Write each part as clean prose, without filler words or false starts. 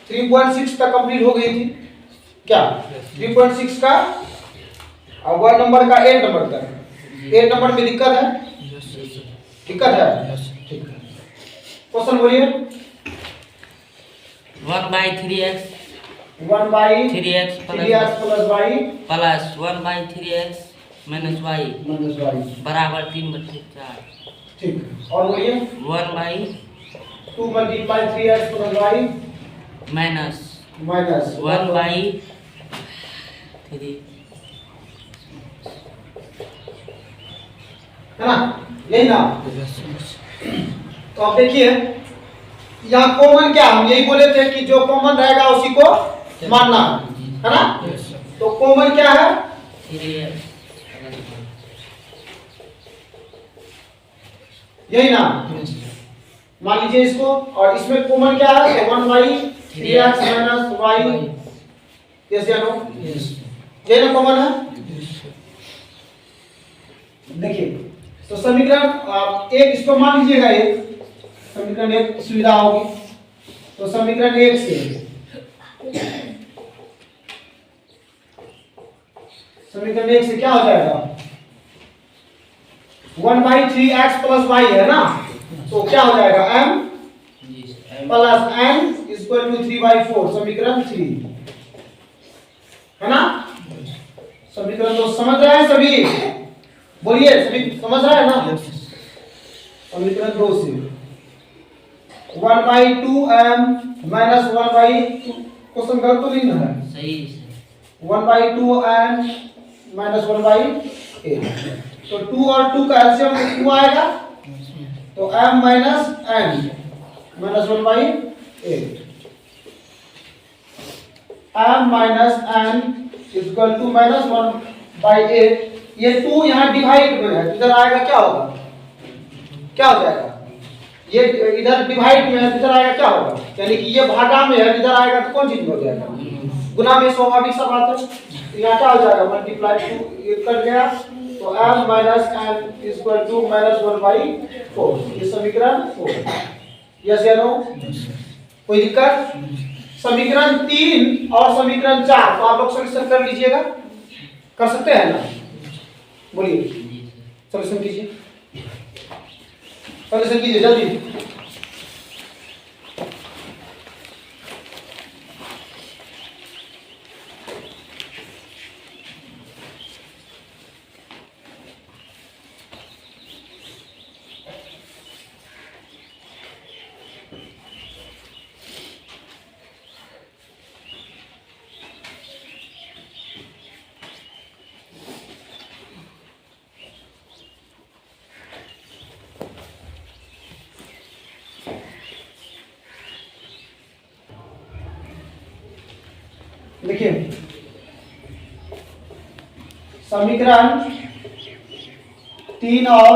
3.6 तक कंप्लीट हो गई थी क्या? 3.6 का और 1 नंबर का 8 नंबर तक। 8 नंबर में दिक्कत है? दिक्कत है? ठीक है। क्वेश्चन बोलिए। 1/3x 1/3x plus y plus 1/3x minus y बराबर 3/4। ठीक। और बोलिए 1/2 multiply 3x plus y minus minus 1/3। है ना? यही ना? तो अब देखिए यहाँ कॉमन क्या, हम यही बोले थे कि जो कॉमन रहेगा उसी को मानना है ना? तो कॉमन क्या है? 3x यही ना? मान लीजिए इसको, और इसमें कॉमन क्या है? तो 1/3x माइनस y। यस या नो? ये ना कॉमन है। देखिए तो समीकरण एक इसको मान लीजिएगा, एक समीकरण एक सुविधा होगी। तो समीकरण एक से क्या हो जाएगा? 1/3x प्लस y है ना? तो क्या हो जाएगा? m plus n equal to 3/4। समीकरण 3 है ना? समीकरण तो समझ रहे हैं सभी? बोलिए सभी समझ रहे हैं ना? समीकरण 2 से 1/2m माइनस 1/2, क्वेश्चन गलत तो नहीं ना है? सही 1/2m माइनस 1/8। तो 2 और 2 का एलसीएम 2 आएगा, तो m minus n minus 1/8। m minus n equal to minus 1/8। ये 2 यहाँ डिवाइड में है, इधर आएगा क्या होगा? क्या हो जाएगा? ये इधर डिवाइड में है, इधर आएगा क्या होगा? यानी कि ये भागा में है, इधर आएगा तो कौन चीज में हो जाएगा? गुना में स्वाभाविक सा बात है। तो यहाँ क्या हो जाएगा? मल्टीप्लाई 2 कट गया, तो m minus n equal to minus 1/4। ये समीकरण 4। यस या नो? कोई दिक्कत? समीकरण 3 और समीकरण 4 तो आप लोग सॉल्यूशन कर लीजिएगा, कर सकते हैं ना? बोलिए सॉल्यूशन कीजिए, सॉल्यूशन कीजिए जल्दी। देखिए समीकरण 3 और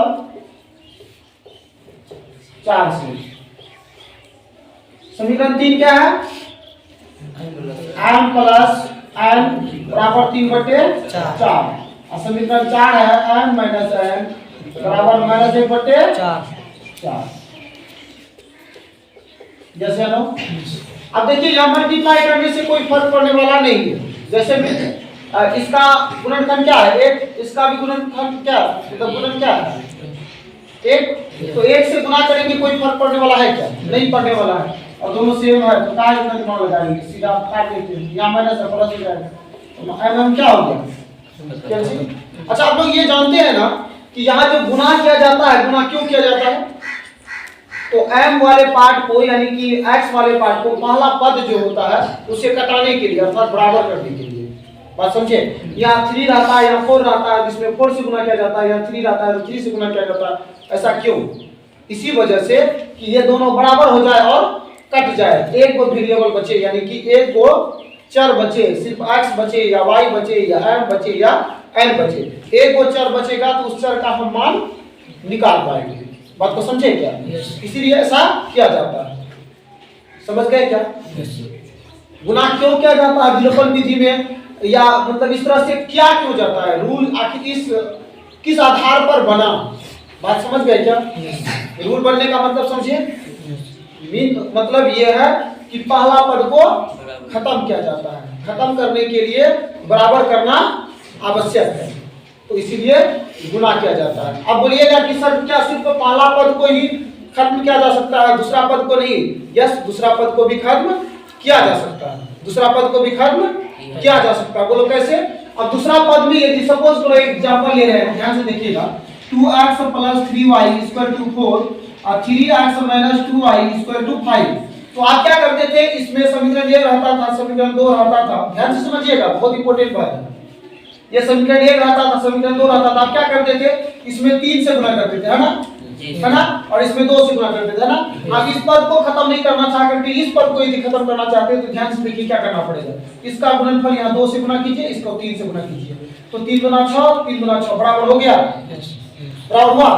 4 से समीकरण 3 क्या है? m प्लस n बराबर 3/4। और समीकरण 4 है m माइनस n बराबर माइनस 1/4। जैसे नो? अब देखिए यहाँ मल्टीप्लाई करने से कोई फर्क पड़ने वाला नहीं है। जैसे इसका गुणनखंड क्या है? 1। इसका भी गुणनखंड क्या है? मतलब गुणन क्या है? 1। तो 1 से गुणा करेंगे, कोई फर्क पड़ने वाला है क्या? नहीं पड़ने वाला है। और दोनों सेम है तो कहाँ इतना दिमाग लगाएंगे? सीधा काट देते हैं, यहाँ माइनस है प्लस हो जाएगा, तो m क्या हो गया? कैंसिल। अच्छा आप लोग ये जानते हैं ना कि यहाँ जो गुणा किया जाता है, गुणा क्यों किया जाता है? तो m वाले पार्ट को यानी कि x वाले पार्ट को पहला पद जो होता है उसे कटाने के लिए अर्थात बराबर करने के लिए। बात समझे? यहाँ 3 रहता है, यहाँ 4 रहता है, जिसमें 4 से गुना किया जाता है, यहाँ 3 रहता है तो 3 से गुना किया जाता है। ऐसा क्यों? इसी वजह से कि ये दोनों बराबर हो जाए और कट जाए, एक को वेरिएबल बचे, यानी कि एक को चर बचे, सिर्फ x बचे या y बचे या m बचे या n बचे। एक को चर बचेगा तो उस चर का हम मान निकाल पाएंगे। बात को समझे क्या? इसीलिए ऐसा किया जाता है। समझ गए क्या? गुना क्यों किया जाता है विलोपन विधि में, या मतलब इस तरह से क्या क्यों जाता है? रूल आखिर इस किस आधार पर बना? बात समझ गए क्या? रूल बनने का मतलब समझिए। मतलब ये है कि पहला पद को खत्म किया जाता है। खत्म करने के लिए बराबर करना आवश्यक है, तो इसीलिए गुना किया जाता है। अब बोलिएगा कि सर क्या सिर्फ पहला पद को ही खत्म किया जा सकता है, दूसरा पद को नहीं? यस, दूसरा पद को भी खत्म किया जा सकता है, दूसरा पद को भी खत्म किया जा सकता है। बोलो कैसे? अब दूसरा पद में यदि सपोज करो एग्जांपल ले रहे हैं, ध्यान से देखिएगा, 2x + 3y = 4 और 3x - 2y = 5। तो आप क्या करते थे, इसमें समीकरण 1 रहता था, समीकरण 2 रहता था। ध्यान से समझिएगा, बहुत इंपॉर्टेंट बात है। ये समीकरण 1 रहता था, समीकरण 2 रहता था, आप क्या करते थे, इसमें 3 से गुणा करते थे, है ना? है ना? और इसमें 2 से गुणा करते थे, है ना? अब इस पद को खत्म नहीं करना चाह करके इस पद को यदि खत्म करना चाहते हैं तो ध्यान से देखिए क्या करना पड़ेगा। इसका गुणनफल यहाँ 2 से गुणा कीजिए, इसको 3 से गुणा कीजिए, तो 3 × 6 3 × 6 बराबर हो गया। बराबर हुआ?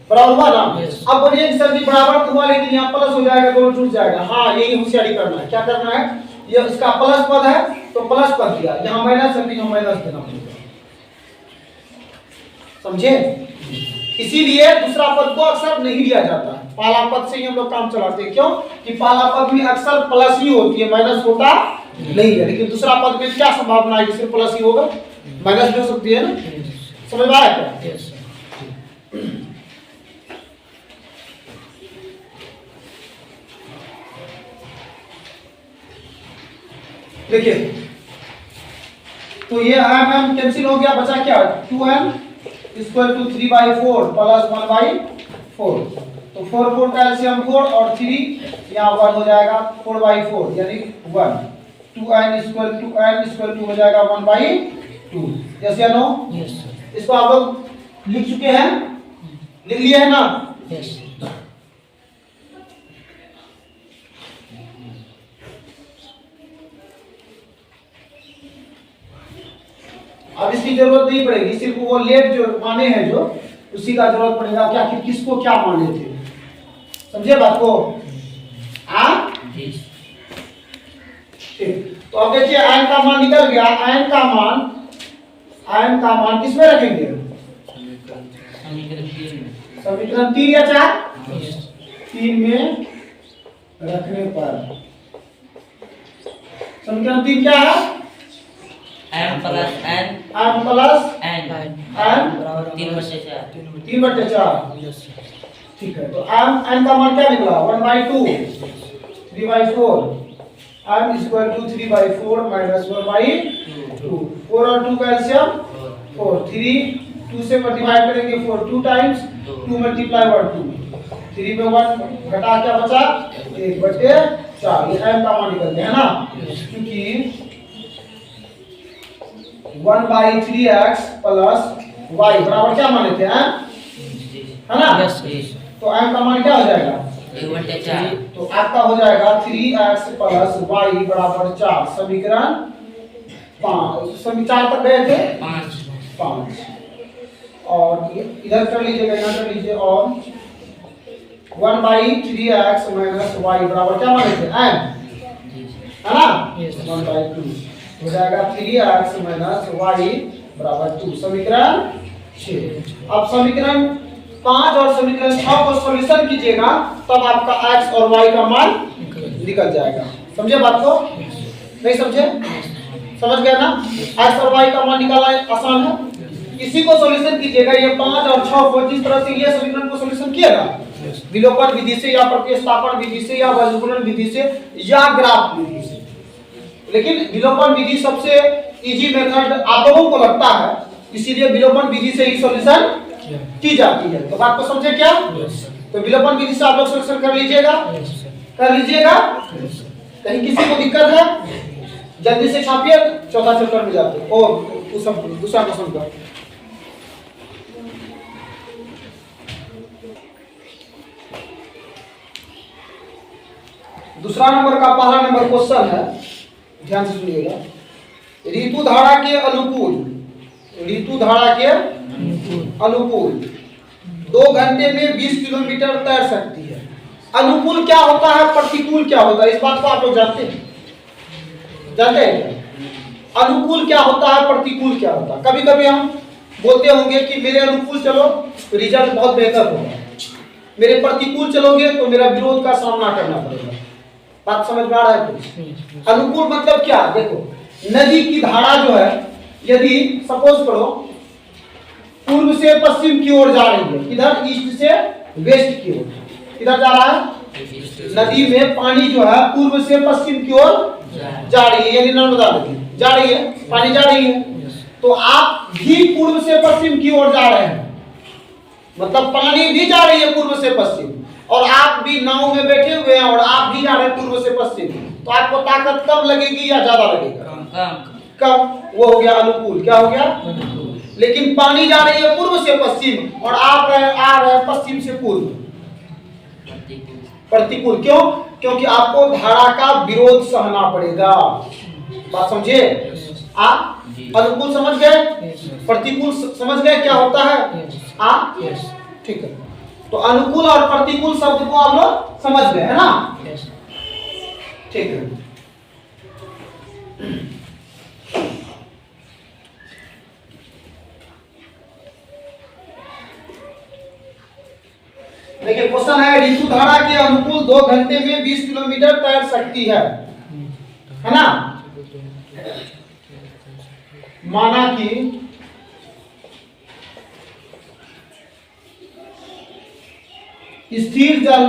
बराबर हुआ ना? अब बोलिए कि सर जी बराबर तो हुआ, लेकिन यहाँ प्लस हो जाएगा, दोनों टूट जाएगा। हाँ, यही होशियारी करना है। क्या करना है, ये इसका प्लस पद है तो प्लस पद दिया, यहाँ माइनस है तो यहाँ माइनस देना पड़ेगा। समझे? इसीलिए दूसरा पद को अक्सर नहीं लिया जाता है, पहला पद से ही हम लोग काम चलाते हैं। क्यों? कि पहला पद में अक्सर प्लस ही होती है, माइनस होता नहीं है। लेकिन दूसरा पद में क्या संभावना है कि सिर्फ प्लस ही होगा, माइनस भी हो सकती है ना? समझ में आया क्या? देखिए, तो ये m कैंसिल हो गया, बचा क्या? 2m = 3/4 + 1/4। तो 4 4 का एलसीएम 4 और 3 यहाँ 1 हो जाएगा, 4/4 यानी 1। 2n = हो जाएगा 1/2। यस या नो? यस। इसको आप लोग लिख चुके हैं, लिख लिए है ना? यस। अब इसकी जरूरत नहीं पड़ेगी, सिर्फ वो लेट जो माने हैं जो उसी का जरूरत पड़ेगा। क्या कि किसको क्या माने थे, समझे बात को? हाँ ठीक। तो अब देखिए n का मान निकल गया। n का मान किसमें रखेंगे? समीकरण 3 या 4? 3 में रखने पर समीकरण 3 क्या है? m + n m + n n 3/4। ठीक है, तो n का मान क्या निकला? 1/2 3/4। m = 3/4 - 1/2। 4 और 2 का एलसीएम 4। 3 2 से डिवाइड करेंगे 4 2 टाइम्स, 2 × 2। 3 में 1 घटा, क्या बचा? 1/4। ये m का मान निकल गया, है ना? क्योंकि 1/3x + y बराबर क्या माने थे, है ना? तो m का मान क्या हो जाएगा? 1/4। तो आपका हो जाएगा 3x + y = 4। समीकरण 5। समीकरण 4 तक गए थे? 5। और इधर कर लीजिएगा, यहाँ कर लीजिए। और 1/3x - y बराबर क्या माने थे? है ना? 1/2 हो जाएगा 3x - y = 2। समीकरण 6। अब समीकरण 5 और समीकरण 6 को सॉल्यूशन कीजिएगा, तब आपका x और y का मान निकल जाएगा। समझे बात को? नहीं समझे? समझ गए ना? x और y का मान निकालना आसान है। इसी को सॉल्यूशन कीजिएगा, ये 5 और 6 को जिस तरह से ये समीकरण को सॉल्यूशन किएगा, विलोपन विधि से या प्रतिस्थापन विधि से या बहिर्गुणन विधि से या ग्राफ विधि से। लेकिन विलोपन विधि सबसे इजी मेथड आप लोगों को लगता है, इसीलिए विलोपन विधि से ही सॉल्यूशन की जाती है। तो बात को समझे क्या? तो विलोपन विधि से आप लोग सॉल्यूशन कर लीजिएगा, कर लीजिएगा। कहीं किसी को दिक्कत है, जल्दी से छापिए, चौथा चैप्टर में जाते और दूसरा क्वेश्चन का। दूसरा नंबर का पहला नंबर क्वेश्चन है, ध्यान से सुनिएगा। ऋतु धारा के अनुकूल, ऋतु धारा के अनुकूल 2 घंटे में 20 किलोमीटर तैर सकती है। अनुकूल क्या होता है, प्रतिकूल क्या होता है, इस बात को आप लोग जानते हैं? जानते हैं? अनुकूल क्या होता है, प्रतिकूल क्या होता है? कभी कभी हम बोलते होंगे कि मेरे अनुकूल चलो तो रिजल्ट बहुत बेहतर होगा, मेरे प्रतिकूल चलोगे तो मेरा विरोध का सामना करना पड़ेगा। बात समझ में आ रहा है कुछ? अनुकूल मतलब क्या, देखो नदी की धारा जो है, यदि सपोज करो पूर्व से पश्चिम की ओर जा रही है, किधर, ईस्ट से वेस्ट की ओर, किधर जा रहा है, नदी में पानी जो है पूर्व से पश्चिम की ओर जा रही है, यानी नर्मदा नदी जा रही है, पानी जा रही है। तो आप भी पूर्व से पश्चिम की ओर जा रहे हैं, मतलब पानी भी जा रही है पूर्व से पश्चिम, और आप भी नाव में बैठे हुए हैं और आप भी जा रहे हैं पूर्व से पश्चिम, तो आपको ताकत कम लगेगी या ज्यादा लगेगा, कम, वो हो गया अनुकूल। क्या हो गया, लेकिन पानी जा रही है पूर्व से पश्चिम और आप आ रहे हैं पश्चिम से पूर्व, प्रतिकूल। क्यों, क्योंकि आपको धारा का विरोध सहना पड़ेगा। बात समझे आप, अनुकूल समझ गए, प्रतिकूल समझ गए क्या होता है आप, ठीक है। तो अनुकूल और प्रतिकूल शब्द को आप लोग समझ गए है ना, ठीक है। देखिए क्वेश्चन है, ऋतु धारा के अनुकूल 2 घंटे में 20 किलोमीटर तैर सकती है ना। माना कि स्थिर जल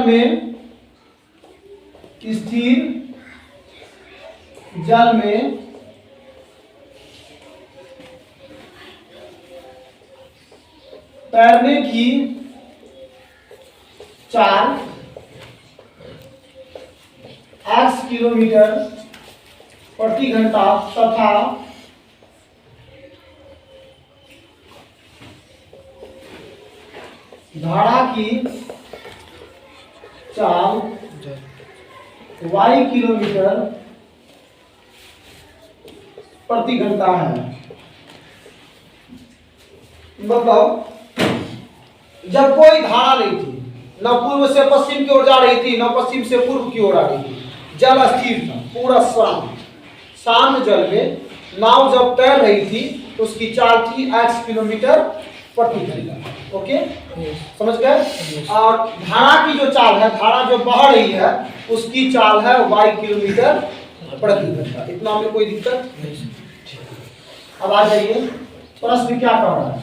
में तैरने की चाल 8 किलोमीटर प्रति घंटा तथा धारा की चाल y किलोमीटर प्रति घंटा है। मतलब जब कोई धारा नहीं थी, न पूर्व से पश्चिम की ओर जा रही थी, न पश्चिम से पूर्व की ओर आ रही थी, जल स्थिर था, पूरा शांत जल में नाव जब तैर रही थी तो उसकी चाल थी 8 किलोमीटर प्रति घंटा। ओके, समझ गए। और धारा की जो चाल है, धारा जो बह रही है, उसकी चाल है y किलोमीटर प्रति घंटा। इतना में कोई दिक्कत नहीं। अब आ जाइए, प्रश्न क्या कह रहा है।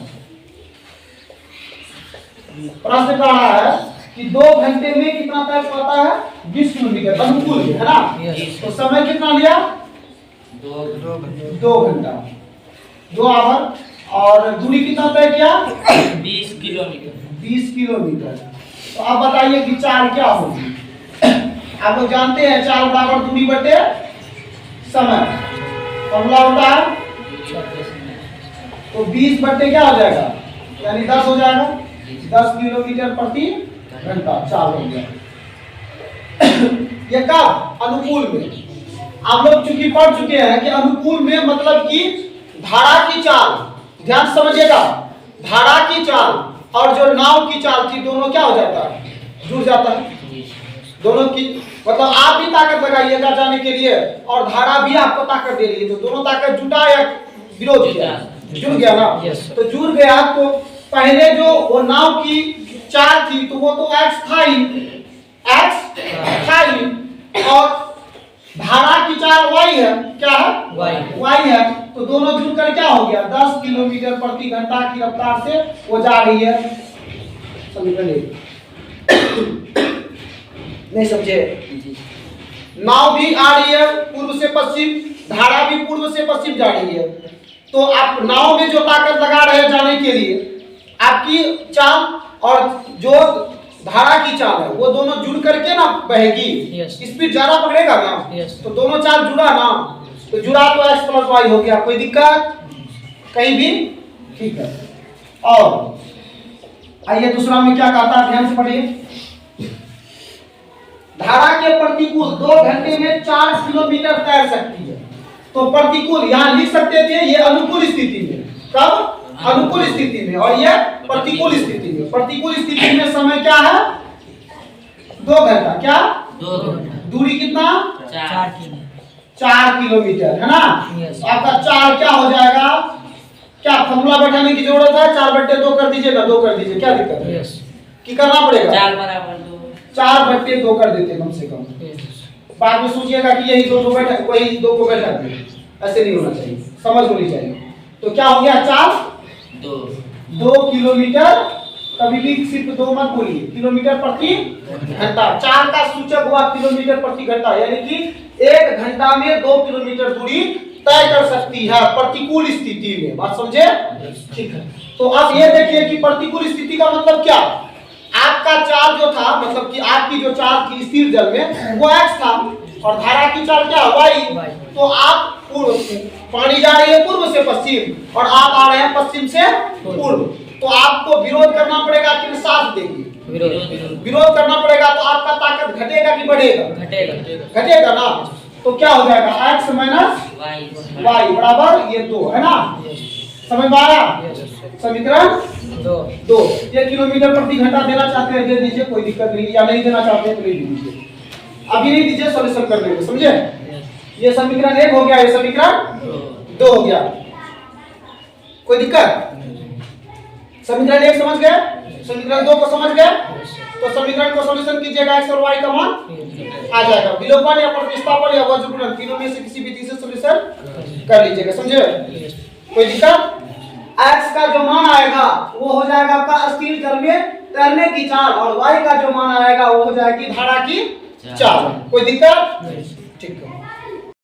प्रश्न कह रहा है कि 2 घंटे में कितना तैर पाता है, 20 किलोमीटर, अनुकूल है ना। तो समय कितना लिया, 2 घंटा, 2 आवर, और दूरी कितना तय किया, 20 किलोमीटर। 20 किलोमीटर। तो आप बताइए कि चाल क्या होगी। आप लोग जानते हैं चाल बराबर दूरी बटे समय, फॉर्मूला होता है। तो 20 बटे क्या हो जाएगा, यानी 10 हो जाएगा, 10 किलोमीटर प्रति घंटा चाल हो गया। ये कब, अनुकूल में। आप लोग चूंकि पढ़ चुके हैं कि अनुकूल में मतलब कि धारा की चाल, ध्यान समझिएगा, धारा की चाल और जो नाव की चाल थी, दोनों क्या हो जाता है, जुड़ जाता है। दोनों की मतलब आप भी ताकत लगाइएगा जाने के लिए और धारा भी आपको ताकत दे रही है, तो दोनों ताकत जुटा या विरोध किया, जुड़ गया ना। तो जुड़ गया, तो पहले जो वो नाव की चाल थी तो वो तो x था ही, और धारा की चाल y है, क्या है, y है। तो दोनों जुड़कर क्या हो गया, 10 किलोमीटर प्रति घंटा की रफ्तार से वो जा रही है। नहीं समझे, नाव भी आ रही है पूर्व से पश्चिम, धारा भी पूर्व से पश्चिम जा रही है। तो आप नाव में जो ताकत लगा रहे हैं जाने के लिए, आपकी चाल और जो धारा की चाल है वो दोनों जुड़ करके ना बहेगी, स्पीड ज्यादा पकड़ेगा ना। तो दोनों चाल जुड़ा ना, तो जुड़ा तो x + y हो गया, कोई दिक्कत कहीं भी, ठीक है। और आइए दूसरा में क्या कहता है, ध्यान से पढ़िए। धारा के प्रतिकूल 2 घंटे में 4 किलोमीटर तैर सकती है। तो प्रतिकूल यहां लिख सकते थे, ये अनुकूल स्थिति में, कब, अनुकूल स्थिति में, और यह प्रतिकूल स्थिति में। प्रतिकूल स्थिति में समय क्या है, 2 घंटा, क्या 2 घंटा, दूरी कितना, 4 किलोमीटर है ना। तो आपका 4 क्या हो जाएगा, क्या फॉर्मूला बैठाने की जरूरत है, 4/2 कर दीजिएगा, 2 कर दीजिए, क्या दिक्कत है, कि करना पड़ेगा, 4 बराबर 2, 4/2 कर देते कम से कम। बाद में सोचिएगा कि यही दो बैठा वही दो को बैठा दिया, ऐसे नहीं होना चाहिए, समझ होनी चाहिए। तो क्या हो गया, चाल 2 किलोमीटर, कभी भी सिर्फ 2 मत बोलिए, किलोमीटर प्रति घंटा। 4 का सूचक हुआ किलोमीटर प्रति घंटा, यानी कि 1 घंटा में 2 किलोमीटर दूरी तय कर सकती है प्रतिकूल स्थिति में। बात समझे? ठीक है। तो अब ये देखिए कि प्रतिकूल स्थिति का मतलब क्या, आपका चाल जो था, मतलब कि आपकी जो चाल थी स्थिर जल में वो x था और धारा की चाल क्या y। तो आप पूर्व, पानी जा रही है पूर्व से पश्चिम और आप आ रहे हैं पश्चिम से पूर्व, तो आपको विरोध करना पड़ेगा कि साथ देंगे? विरोध करना पड़ेगा। तो आपका ताकत घटेगा कि बढ़ेगा? घटेगा ना। तो क्या हो जाएगा, x माइनस y बराबर ये 2 है ना। समझ में आया? समीकरण 2। ये किलोमीटर प्रति घंटा देना चाहते हैं दे दीजिए, कोई दिक्कत नहीं, या नहीं देना चाहते हैं तो नहीं दीजिए, अभी नहीं दीजिए, सॉल्यूशन कर लेंगे, समझे? ये समीकरण 1 हो गया, ये समीकरण 2 हो गया, कोई दिक्कत? समीकरण 1 समझ गए, समीकरण 2 को समझ गए, तो समीकरण को सॉल्यूशन कीजिएगा, x और y का मान आ जाएगा। विलोपन या प्रतिस्थापन या वज्रगुणन तीनों में से किसी विधि से सॉल्यूशन कर लीजिएगा, समझे? कोई दिक्कत? x का जो मान आएगा वो हो जाएगा आपका स्थिर जल में तैरने की चाल, और y का जो मान आएगा वो हो जाएगी धारा की चाल। कोई दिक्कत? ठीक है।